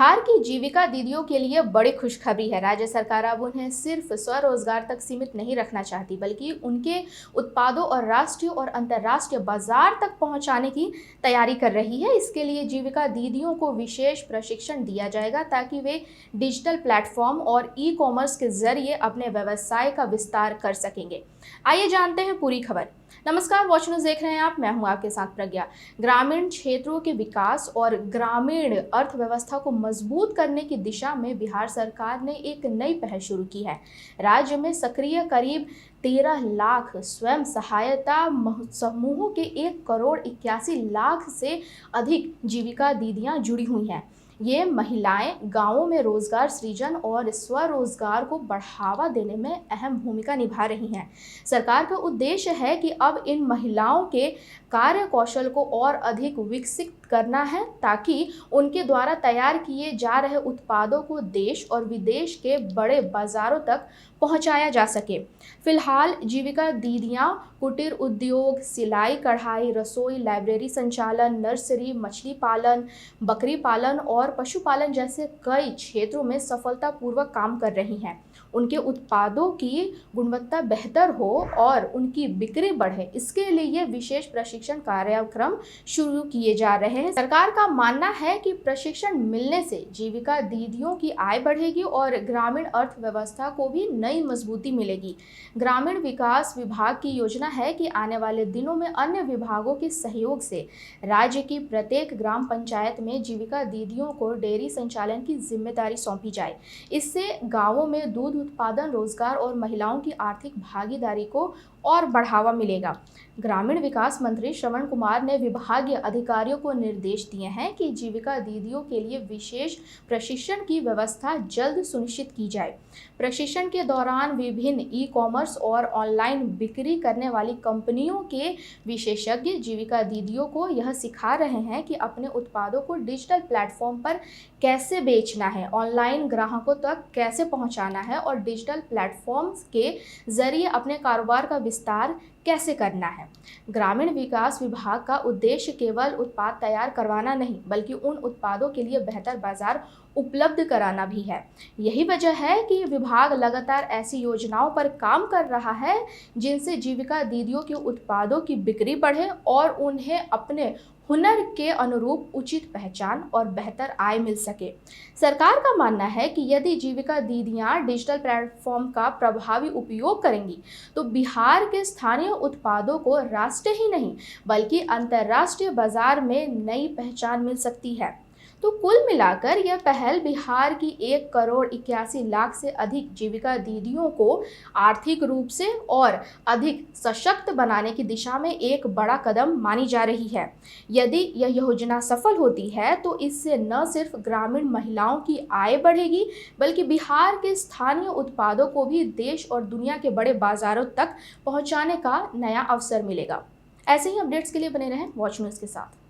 बिहार की जीविका दीदियों के लिए बड़ी खुशखबरी है। राज्य सरकार अब उन्हें सिर्फ स्वरोजगार तक सीमित नहीं रखना चाहती, बल्कि उनके उत्पादों और राष्ट्रीय और अंतर्राष्ट्रीय बाजार तक पहुंचाने की तैयारी कर रही है। इसके लिए जीविका दीदियों को विशेष प्रशिक्षण दिया जाएगा ताकि वे डिजिटल प्लेटफॉर्म और ई कॉमर्स के जरिए अपने व्यवसाय का विस्तार कर सकेंगे। आइए जानते हैं पूरी खबर। नमस्कार, वॉच न्यूज़ देख रहे हैं आप। मैं हूं आपके साथ प्रज्ञा। ग्रामीण क्षेत्रों के विकास और ग्रामीण अर्थव्यवस्था को मजबूत करने की दिशा में बिहार सरकार ने एक नई पहल शुरू की है। राज्य में सक्रिय करीब 13 लाख स्वयं सहायता समूहों के 1,81,00,000 से अधिक जीविका दीदियां जुड़ी हुई हैं। ये महिलाएं गांवों में रोजगार सृजन और स्वरोजगार को बढ़ावा देने में अहम भूमिका निभा रही हैं। सरकार का उद्देश्य है कि अब इन महिलाओं के कार्य कौशल को और अधिक विकसित करना है ताकि उनके द्वारा तैयार किए जा रहे उत्पादों को देश और विदेश के बड़े बाजारों तक पहुंचाया जा सके। फिलहाल जीविका दीदियां कुटीर उद्योग, सिलाई कढ़ाई, रसोई, लाइब्रेरी संचालन, नर्सरी, मछली पालन, बकरी पालन और पशुपालन जैसे कई क्षेत्रों में सफलतापूर्वक काम कर रही हैं। उनके उत्पादों की गुणवत्ता बेहतर हो और उनकी बिक्री बढ़े, इसके लिए विशेष प्रशिक्षण कार्यक्रम शुरू किए जा रहे हैं। सरकार का मानना है कि प्रशिक्षण मिलने से जीविका दीदियों की आय बढ़ेगी और ग्रामीण अर्थव्यवस्था को भी नई मजबूती मिलेगी। ग्रामीण विकास विभाग की योजना है कि आने वाले दिनों में अन्य विभागों के सहयोग से राज्य की प्रत्येक ग्राम पंचायत में जीविका दीदियों को डेयरी संचालन की जिम्मेदारी सौंपी जाए। इससे गांवों में दूध उत्पादन, रोजगार और महिलाओं की आर्थिक भागीदारी को और बढ़ावा मिलेगा। ग्रामीण विकास मंत्री श्रवण कुमार ने विभागीय अधिकारियों को निर्देश दिए हैं कि जीविका दीदियों के लिए विशेष प्रशिक्षण की व्यवस्था जल्द सुनिश्चित की जाए। प्रशिक्षण के दौरान विभिन्न ई कॉमर्स और ऑनलाइन बिक्री करने वाली कंपनियों के विशेषज्ञ जीविका दीदियों को यह सिखा रहे हैं कि अपने उत्पादों को डिजिटल प्लेटफॉर्म पर कैसे बेचना है, ऑनलाइन ग्राहकों तक कैसे पहुंचाना है और डिजिटल प्लेटफॉर्म्स के जरिए अपने कारोबार का विस्तार कैसे करना है। ग्रामीण विकास विभाग का उद्देश्य केवल उत्पाद तैयार करवाना नहीं, बल्कि उन उत्पादों के लिए बेहतर बाजार उपलब्ध कराना भी है। यही वजह है कि विभाग लगातार ऐसी योजनाओं पर काम कर रहा है जिनसे जीविका दीदियों के उत्पादों की बिक्री बढ़े और उन्हें अपने हुनर के अनुरूप उचित पहचान और बेहतर आय मिल सके। सरकार का मानना है कि यदि जीविका दीदियां डिजिटल प्लेटफॉर्म का प्रभावी उपयोग करेंगी तो बिहार के स्थानीय उत्पादों को राष्ट्रीय ही नहीं बल्कि अंतर्राष्ट्रीय बाजार में नई पहचान मिल सकती है। तो कुल मिलाकर यह पहल बिहार की 1,81,00,000 से अधिक जीविका दीदियों को आर्थिक रूप से और अधिक सशक्त बनाने की दिशा में एक बड़ा कदम मानी जा रही है। यदि यह योजना सफल होती है तो इससे न सिर्फ ग्रामीण महिलाओं की आय बढ़ेगी, बल्कि बिहार के स्थानीय उत्पादों को भी देश और दुनिया के बड़े बाजारों तक पहुंचाने का नया अवसर मिलेगा। ऐसे ही अपडेट्स के लिए बने रहें वॉच न्यूज़ के साथ।